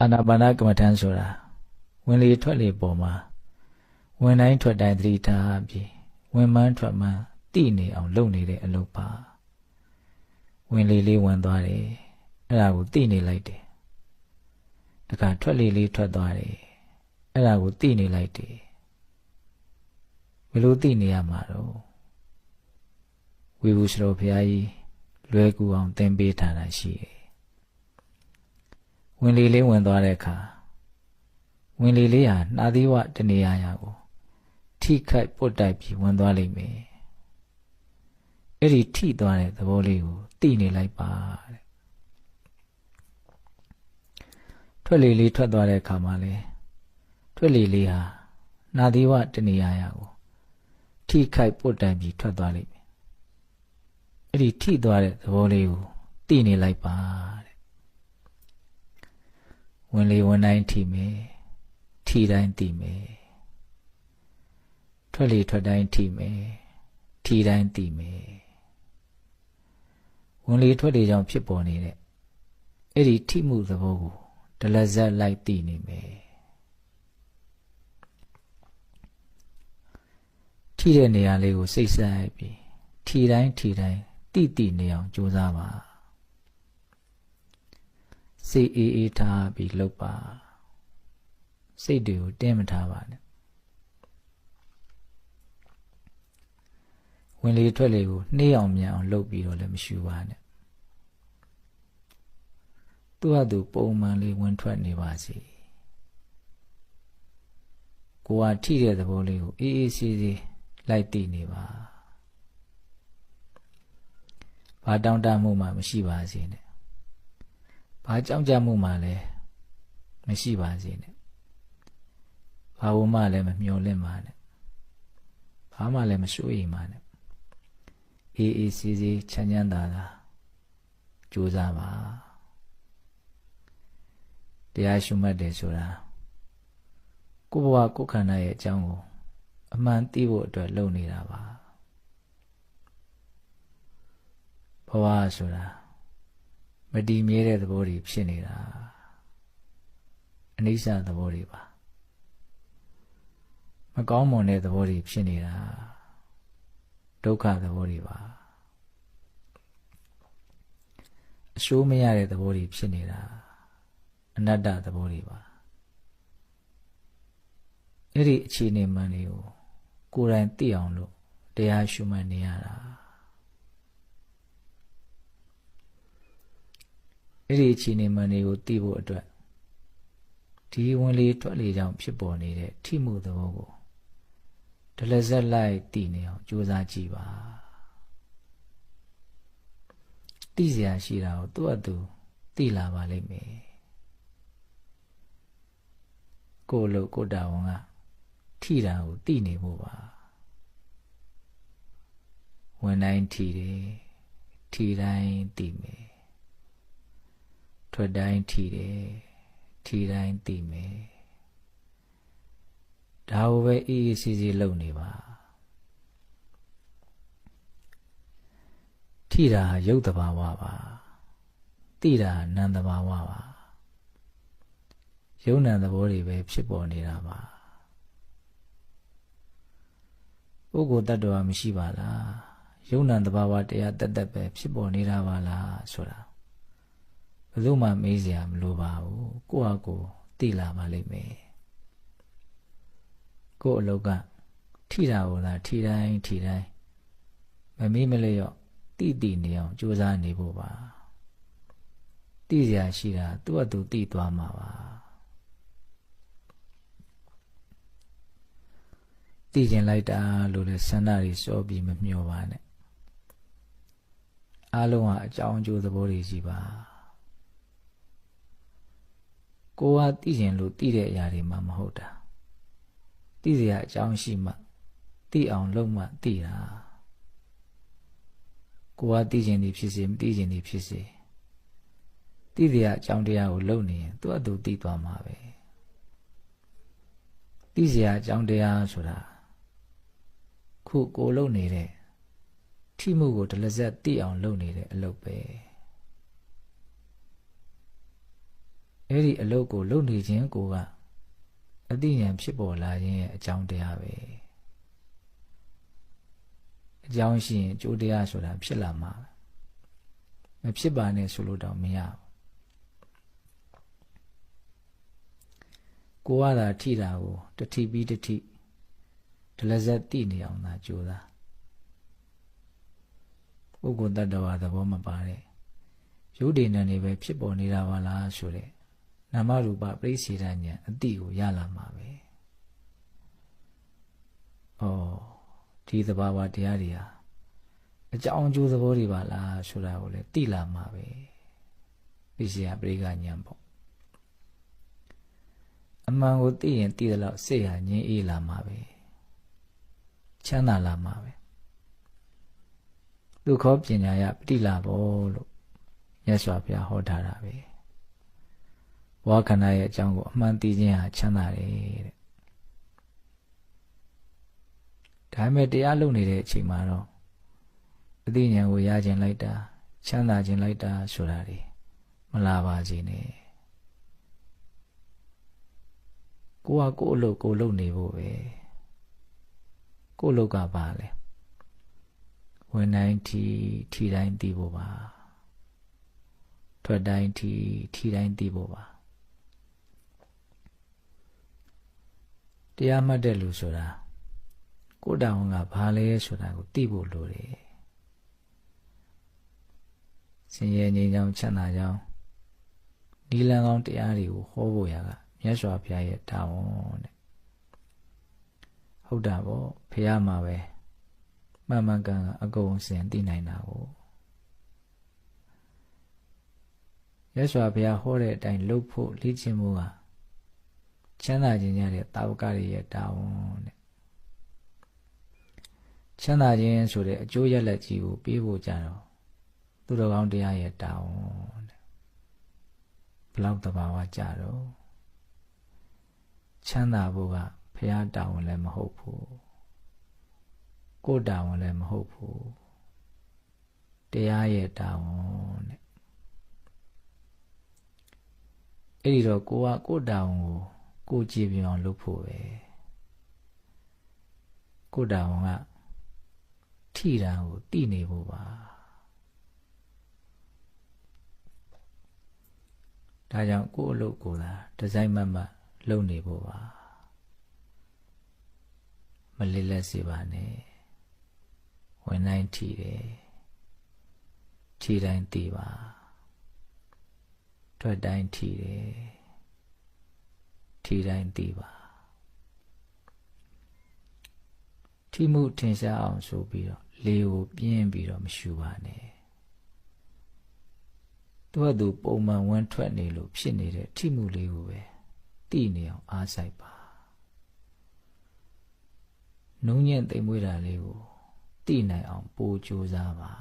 Anapana Kamatan Sura. When they twelve bomber. When I twat die 3 times. When man twat man, teeny on lonely a lopa. When Lily went there, and I would teeny like it. The car twelve twat there, and I would teeny like it. Below teeny amaro. We will slow Piai, Luegu on 10 beta and she. When Lily went there, car. When Lily and Nadiwa the Niago. Tea kite put dipe when dolly me. Every tea done the volley, teeny like bar. ထွက်လေလေးထွက်သွားတဲ့အခါမှာလေထွက်လေလေးဟာနာသီဝတနေရာကိုထိခိုက်ပုတ်တန်ပြီးထွက်သွားလိမ့်မယ်အဲ့ဒီထိသွားတဲ့သဘောလေးကိုသိနေလိုက်ပါတဲ့ဝင်လေဝင်တိုင်းထိမယ်ထိတိုင်းသိမယ်ထွက်လေထွက်တိုင်းထိမယ်ထိတိုင်းသိမယ်ဝင်လေထွက်လေကြောင့်ဖြစ်ပေါ်နေတဲ့အဲ့ဒီထိမှုသဘောကိုတလဇက်လိုက်သိနေမယ်ထိတဲ့နေရာလေးကိုစိတ်ဆိုင်ပြီးထိတိုင်းတိနေအောင်ကြိုးစားပါစိတ်အေးထားပြီးလှုပ်ပါစိတ်တွေကိုတင်းမထားပါနဲ့ဝင်လေထွက်လေကိုနှေးအောင်မြန်အောင်လှုပ်ပြီးတော့လည်းမရှူပါနဲ့သူ့ဟာသူပုံမှန်လေးဝင်ထွက်နေပါစေကိုယ်ကထိတဲ့သဘောလေးကိုအေးဆေးလိုက်သိနေပါဘာတောင်းတမှုမှမရှိပါစေနဲ့ဘာကြောက်ကြမှုမှလည်းမရှိပါစေနဲ့ဘာဝမှလည်းမမျောလင့်ပါနဲ့ဘာမှလည်းမစိုးရိမ်ပါနဲ့အေးဆေးချမ်းသာကြိုးစားပါတရားရှုမှတ်တယ်ဆိုတာကိုယ်ဘဝကိုယ်ခန္ဓာရဲ့အကြောင်းကိုအမှန်သိဖို့အတွက်လုပ်နေတာပါဘဝဆိုတာမတည်မြဲတဲ့သဘောတွေဖြစ်နေတာအနိစ္စသဘောတွေပါမကောင်းမွန်တဲ့သဘောတွေဖြစ်နေတာဒုက္ခသဘောတွေပါအရှိုးမရတဲ့သဘောတွေဖြစ်နေတာအနတ္တသဘောတွေပါအဲ့ဒီအခြေအနေမှန်တွေကိုကိုယ်တိုင်သိအောင်လို့တရားရှုမှတ်နေရတာအဲ့ဒီအခြေအနေမှန်တွေကိုသိဖို့အတွက်ဒီဝင်လေထွက်လေကြောင့်ဖြစ်ပေါ်နေတဲ့ထိမှုသဘောကိုဒလဇက်လိုက်သိနေအောင်ကြိုးစားကြည့်ပါသိစရာရှိတာကိုသူ့အတူသိလာပါလိမ့်မယ်ကိုလိုကိုတာဝန်ကထိတာကိုသိနေဖို့ပါဝင်တိုင်းထိတယ်ထိတိုင်းသိမယ်ထွက်တိုင်းထိတယ်ထိတိုင်းသိမယ်ဒါကိုပဲအေးဆေးလုပ်နေပါထိတာရုပ်တဘာဝပါသိတာနာမ်တဘာဝပါယုံနာသဘောတွေပဲဖြစ်ပေါ်နေတာပါပုဂ္ဂိုလ်တ attva မရှိပါလားယုံနာသဘာဝတရားတက်ပဲဖြစ်ပေါ်နေတာပါလားဆိုတာဘယ်သူမှမေးစရာမလိုပါဘူးကိုယ့်ဟာကိုယ်သိလာပါလိမ့်မယ်ကိုယ့်အလောက်ကထိတာကိုသာထိတိုင်းမမေးမလျော့သိနေအောင်ကြိုးစားနေဖို့ပါသိစရာရှိတာသူ့အတူသိသွားမှာပါသိကျင်လိုက်တာလို့လည်းဆန္ဒတွေစောပြီးမမျှော်ပါနဲ့အားလုံးဟာအကြောင်းအကျိုးသဘောတွေရှိပါကိုယ်ကသိကျင်လို့သိတဲ့အရာတွေမှမဟုတ်တာသိစရာအကြောင်းရှိမှသိအောင်လုပ်မှသိတာကိုယ်ကသိကျင်နေဖြစ်စေမသိကျင်နေဖြစ်စေသိစရာအကြောင်းတရားကိုလုပ်နေရင်သူ့အတူသိသွားမှာပဲသိစရာအကြောင်းတရားဆိုတာခုကိုလုပ်နေတဲ့ထိမှုကိုဒလဇက်သိအောင်လုပ်နေတဲ့အလုပ်ပဲ အဲ့ဒီအလုပ်ကိုလုပ်နေခြင်းကိုကအသိဉာဏ်ဖြစ်ပေါ်လာခြင်းရဲ့အကြောင်းတရားပဲအကြောင်းရှိရင်အကျိုးတရားဆိုတာဖြစ်လာမှာမဖြစ်ပါနဲ့ဆိုလို့တော့မရဘူးကိုကသာထိတာကိုတတိပြီးတတိဒလဇက်တိနေအောင်သာကြိုးစားပုဂ္ဂိုလ်တ attva သဘောမပါတဲ့ရုပ်တည်ဉာဏ်တွေပဲဖြစ်ပေါ်နေတာပါလားဆိုတဲ့နာမရူပပရိစ္ဆေဒဉာဏ်အတိကိုရလာမှာပဲဩဒီသဘာဝတရားတွေဟာအကြောင်းအကျိုးသဘောတွေပါလားဆိုတာကိုလည်းသိလာမှာပဲပိစိယပရိက္ခဉာဏ်ပေါ့အမှန်ကိုသိရင်သိသလောက်စိတ်ဟာငြိမ်းအေးလာမှာပဲချမ်းသာလာမှာပဲဒုက္ခပညာယပฏิလာဘောလို့မြတ်စွာဘုရားဟောထားတာပဲဝါခန္ဓာရဲ့အကြောင်းကိုအမှန်သိခြင်းဟာချမ်းသာတယ်တဲ့ဒါပေမဲ့တရားလုပ်နေတဲ့အချိန်မှာတော့အသိဉာဏ်ကိုရခြင်းလိုက်တာချမ်းသာခြင်းလိုက်တာဆိုတာတွေမလာပါစေနဲ့ကိုကကိုယ်အလုပ်ကိုလုပ်နေဖို့ပဲကိုယ်အလုပ်ကပါလဲဝင်တိုင်းထီတိုင်းသိဖို့ပါထွက်တိုင်းထီတိုင်းသိဖို့ပါတရားမှတ်တဲ့လူဆိုတာကိုယ်တောင်ကဘာလဲဆိုတာကိုသိဖို့လိုတယ်ဆင်းရဲငြိမ်းချမ်းချမ်းသာကြောင်းနိလန်းကောင်းတရားတွေကိုဟောဖို့ရကမြတ်စွာဘုရားရဲ့တာဝန်တဲ့ဟုတ်တာပေါ့ဘုရားမှာပဲမှန်မှန်ကန်ကန်အကုန်စင်သိနိုင်တာကိုမြတ်စွာဘုရားဟောတဲ့အတိုင်းလုပ်ဖို့လေ့ကျင့်မှုကချမ်းသာခြင်းရတဲ့တာဝကတွေရဲ့တာဝန်တဲ့ချမ်းသာခြင်းဆိုတဲ့အကျိုးရလဒ်ကြီးကိုပေးဖို့ကြတော့သူတော်ကောင်းတရားရဲ့တာဝန်တဲ့ဘလောက်တဘာဝကြတော့ချမ်းသာဖို့ကဘုရားတာဝန်လည်းမဟုတ်ဘူးကိုယ်တာဝန်လည်းမဟုတ်ဘူးတရားရဲ့တာဝန်တဲ့အဲ့ဒီတော့ကိုယ်တာဝန်ကိုကြည်ပြောင်းလုပ်ဖို့ပဲကိုယ်တာဝန်ကထိတာကိုသိနေဖို့ပါဒါကြောင့်ကိုယ်အလုပ်ကိုသာဒီဇိုင်းမတ်လုပ်နေဖို့ပါမလေးလက်စေပါနဲ့ဝင်တိုင်းထီတယ်ထီတိုင်းသိပါထွက်တိုင်းထီတယ်ထီတိုင်းသိပါထီမှုထင်ရှားအောင်ဆိုပြီးတော့လေကိုပြင်းပြီးတော့မရှူပါနဲ့သူပုံမှန်ဝင်ထွက်နေလို့ဖြစ်နေတဲ့ထီမှုလေးကိုပဲသိနေအောင်အားစိုက်ပါနှုံးညံ့သိမ်မွေးတာလေးကိုသိနိုင်အောင်ပိုကြိုးစားပါ